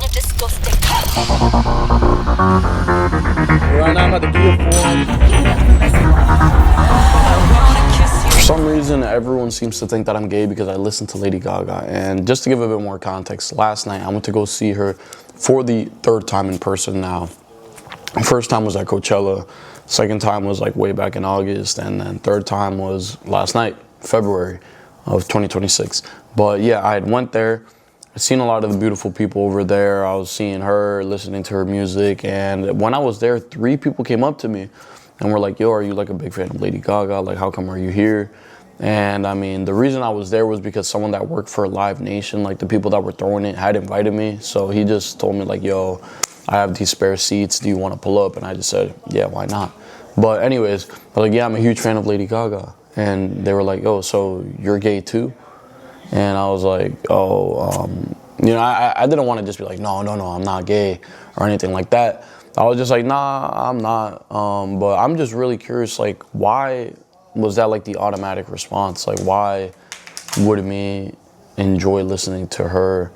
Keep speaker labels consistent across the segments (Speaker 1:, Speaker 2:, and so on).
Speaker 1: Right now I'm about to give For some reason, everyone seems to think that I'm gay because I listen to Lady Gaga. And just to give a bit more context, last night I went to go see her for the third time in person now. First time was at Coachella, second time was like way back in August, and then third time was last night, February of 2026. But yeah, I had went there. I've seen a lot of the beautiful people over there. I was seeing her, listening to her music, and when I was there, 3 people came up to me and were like, yo, are you like a big fan of Lady Gaga? Like, how come are you here? And I mean, the reason I was there was because someone that worked for Live Nation, like the people that were throwing it, had invited me. So he just told me like, yo, I have these spare seats. Do you want to pull up? And I just said, yeah, why not? But anyways, I was like, yeah, I'm a huge fan of Lady Gaga. And they were like, oh, so you're gay too? And I was like, oh, you know, I didn't want to just be like, no, I'm not gay or anything like that. I was just like, nah, I'm not. But I'm just really curious, like, why was that like the automatic response? Like, why would me enjoy listening to her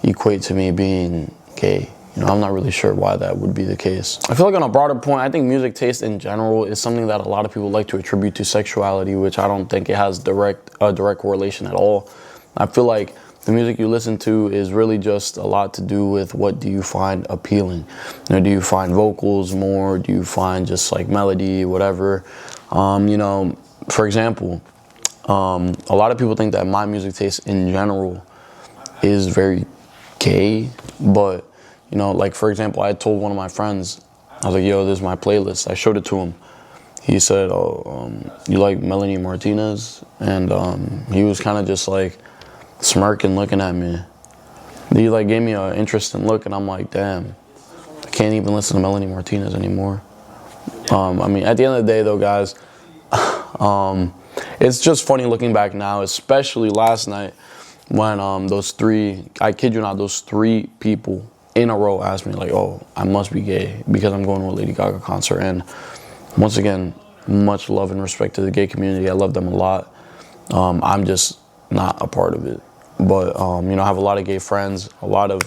Speaker 1: equate to me being gay? You know, I'm not really sure why that would be the case. I feel like on a broader point, I think music taste in general is something that a lot of people like to attribute to sexuality, which I don't think it has a direct correlation at all. I feel like the music you listen to is really just a lot to do with what do you find appealing. You know, do you find vocals more? Do you find just like melody, whatever? You know, for example, a lot of people think that my music taste in general is very gay, but you know, like for example, I told one of my friends, I was like, yo, this is my playlist. I showed it to him. He said, oh, you like Melanie Martinez? And he was kind of just like smirking, looking at me. He like gave me an interesting look, and I'm like, damn, I can't even listen to Melanie Martinez anymore. I mean, at the end of the day though, guys, it's just funny looking back now, especially last night when those 3, I kid you not, those 3 people in a row asked me like, oh, I must be gay because I'm going to a Lady Gaga concert. And once again, much love and respect to the gay community. I love them a lot. I'm just not a part of it. But, you know, I have a lot of gay friends, a lot of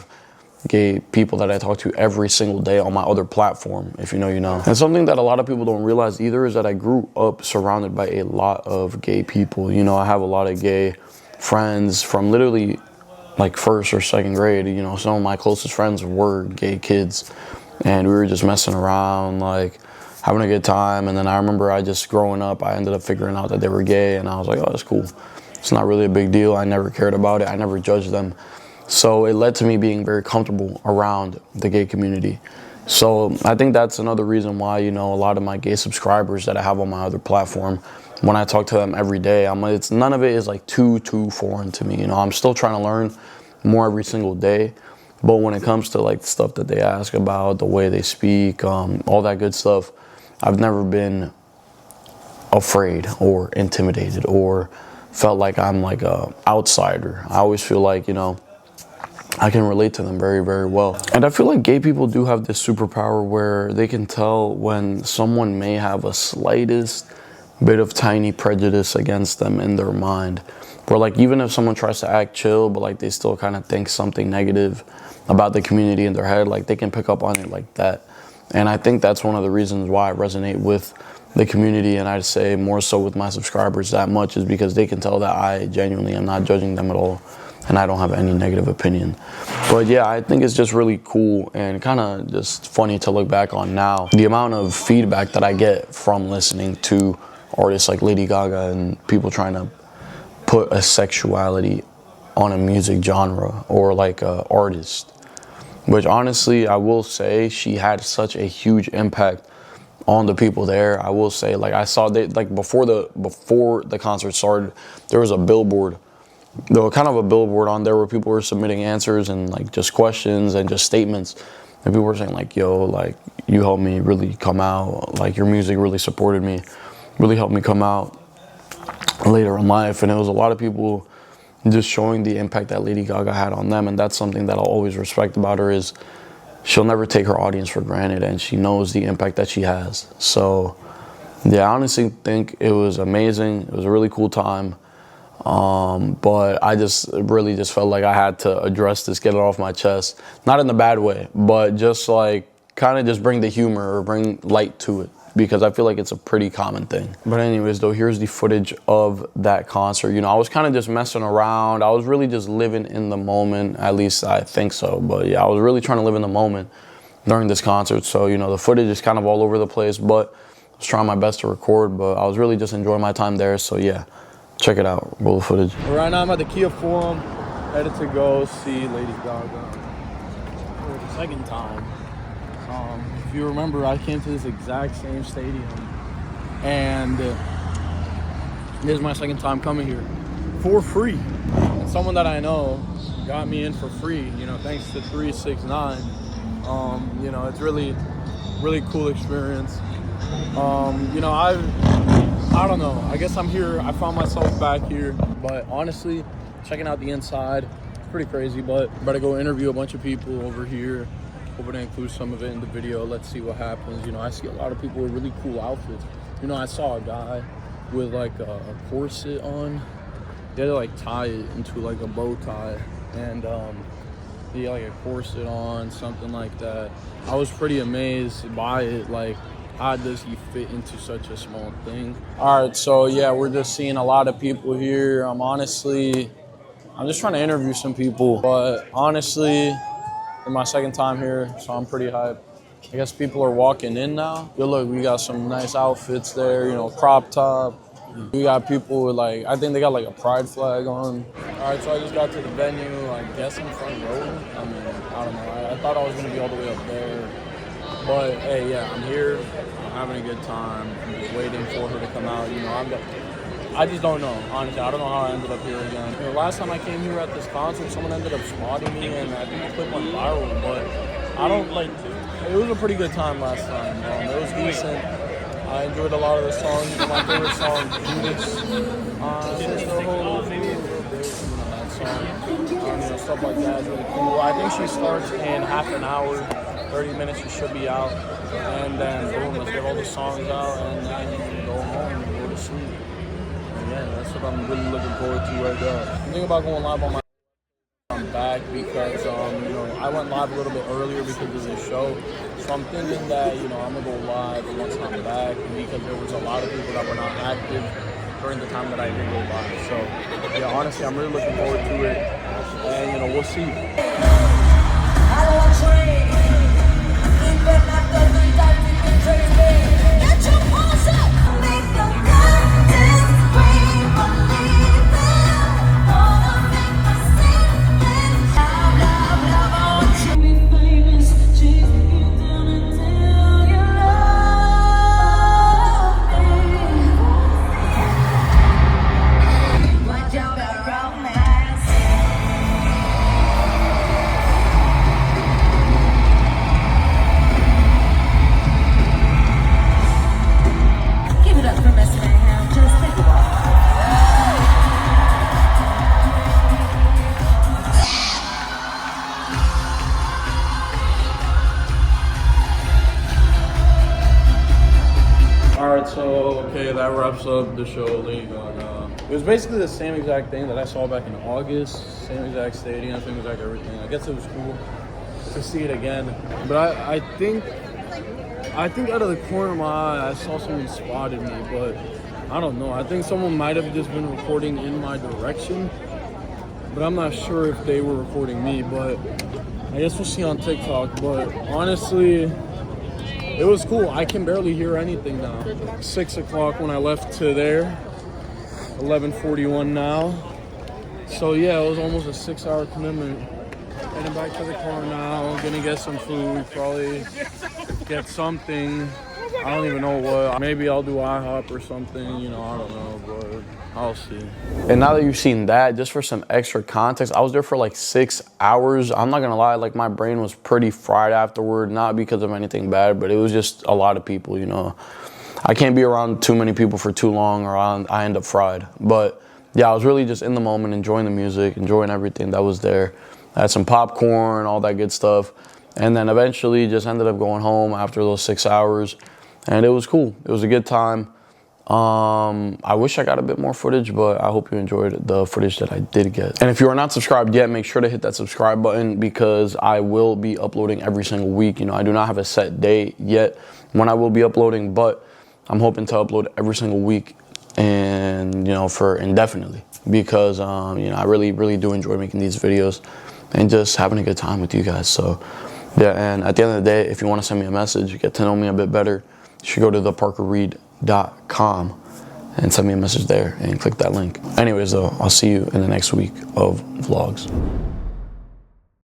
Speaker 1: gay people that I talk to every single day on my other platform, if you know, you know. And something that a lot of people don't realize either is that I grew up surrounded by a lot of gay people. You know, I have a lot of gay friends from literally like 1st or 2nd grade. You know, some of my closest friends were gay kids, and we were just messing around, like having a good time. And then I remember I just growing up, I ended up figuring out that they were gay, and I was like, oh, that's cool. It's not really a big deal. I never cared about it. I never judged them. So it led to me being very comfortable around the gay community. So I think that's another reason why, you know, a lot of my gay subscribers that I have on my other platform, when I talk to them every day, it's none of it is like too foreign to me. You know, I'm still trying to learn more every single day. But when it comes to like the stuff that they ask about, the way they speak, all that good stuff, I've never been afraid or intimidated or felt like I'm like a outsider. I always feel like, you know, I can relate to them very, very well. And I feel like gay people do have this superpower where they can tell when someone may have a slightest bit of tiny prejudice against them in their mind. Where like even if someone tries to act chill, but like they still kind of think something negative about the community in their head, like they can pick up on it like that. And I think that's one of the reasons why I resonate with the community, and I'd say more so with my subscribers that much, is because they can tell that I genuinely am not judging them at all, and I don't have any negative opinion. But yeah, I think it's just really cool and kind of just funny to look back on now. The amount of feedback that I get from listening to artists like Lady Gaga and people trying to put a sexuality on a music genre or like a artist, which honestly, I will say she had such a huge impact on the people there. I will say, like I saw they like before the concert started, there was a billboard. There was kind of a billboard on there where people were submitting answers and like just questions and just statements. And people were saying like, yo, like you helped me really come out. Like your music really supported me, really helped me come out later in life. And it was a lot of people just showing the impact that Lady Gaga had on them. And that's something that I'll always respect about her, is she'll never take her audience for granted, and she knows the impact that she has. So yeah, I honestly think it was amazing. It was a really cool time. But I just really just felt like I had to address this, get it off my chest. Not in a bad way, but just like kind of just bring the humor or bring light to it, because I feel like it's a pretty common thing. But anyways, though, here's the footage of that concert. You know, I was kind of just messing around. I was really just living in the moment, at least I think so. But yeah, I was really trying to live in the moment during this concert. So, you know, the footage is kind of all over the place, but I was trying my best to record, but I was really just enjoying my time there. So yeah, check it out, roll the footage.
Speaker 2: Right now I'm at the Kia Forum, headed to go see Lady Gaga for the second time. If you remember, I came to this exact same stadium, and this is my second time coming here for free. And someone that I know got me in for free, you know, thanks to 369. You know, it's really cool experience. You know, I don't know, I guess I'm here, I found myself back here, but honestly, checking out the inside, it's pretty crazy, but I'm about to go interview a bunch of people over here. Hoping to include some of it in the video. Let's see what happens. You know, I see a lot of people with really cool outfits. You know, I saw a guy with like a corset on. They had to like tie it into like a bow tie, and he had like a corset on, something like that. I was pretty amazed by it. Like, how does he fit into such a small thing? All right, so yeah, we're just seeing a lot of people here. I'm just trying to interview some people, but honestly, my second time here, so I'm pretty hyped. I guess people are walking in now. Good look, we got some nice outfits there, you know, crop top. We got people with like, I think they got like a pride flag on. All right, so I just got to the venue, I guess in front row. I mean, I don't know, I thought I was gonna be all the way up there. But hey, yeah, I'm here, I'm having a good time. I'm just waiting for her to come out, you know, I just don't know, honestly. I don't know how I ended up here again. You know, last time I came here at this concert, someone ended up spotting me, and I think the clip went viral, but I don't like, it was a pretty good time last time. It was decent. I enjoyed a lot of the songs. My favorite song, Judas, the whole that song, you know, stuff like that is really cool. I think she starts in half an hour, 30 minutes, she should be out, and then boom, let's get all the songs out, and then you can go home and go to sleep. Yeah, that's what I'm really looking forward to right now. I'm thinking about going live on my back because, you know, I went live a little bit earlier because of the show. So I'm thinking that, you know, I'm going to go live once I'm back because there was a lot of people that were not active during the time that I did go live. So, yeah, honestly, I'm really looking forward to it. And, you know, we'll see. I don't train. Even after 3 times you can train me. Get your pulse up. Make the So, okay, that wraps up the show, Lady Gaga. It was basically the same exact thing that I saw back in August, same exact stadium, same exact everything. I guess it was cool to see it again. But I think out of the corner of my eye, I saw someone spotted me, but I don't know. I think someone might have just been recording in my direction, but I'm not sure if they were recording me, but I guess we'll see on TikTok. But honestly, it was cool. I can barely hear anything now. 6 o'clock when I left to there. 11:41 now. So yeah, it was almost a 6-hour commitment. Heading back to the car now. Gonna get some food. Probably get something. I don't even know what. Maybe I'll do IHOP or something. You know, I don't know, but I'll see.
Speaker 1: And now that you've seen that, just for some extra context, I was there for like 6 hours. I'm not gonna lie, like my brain was pretty fried afterward, not because of anything bad, but it was just a lot of people, you know. I can't be around too many people for too long or I end up fried. But yeah, I was really just in the moment, enjoying the music, enjoying everything that was there. I had some popcorn, all that good stuff. And then eventually just ended up going home after those 6 hours. And it was cool. It was a good time. I wish I got a bit more footage, but I hope you enjoyed the footage that I did get. And if you are not subscribed yet, make sure to hit that subscribe button because I will be uploading every single week. You know, I do not have a set day yet when I will be uploading, but I'm hoping to upload every single week and, you know, for indefinitely because, you know, I really do enjoy making these videos and just having a good time with you guys. So, yeah, and at the end of the day, if you want to send me a message, get to know me a bit better, you should go to theparkerreed.com and send me a message there and click that link. Anyways, though, I'll see you in the next week of vlogs.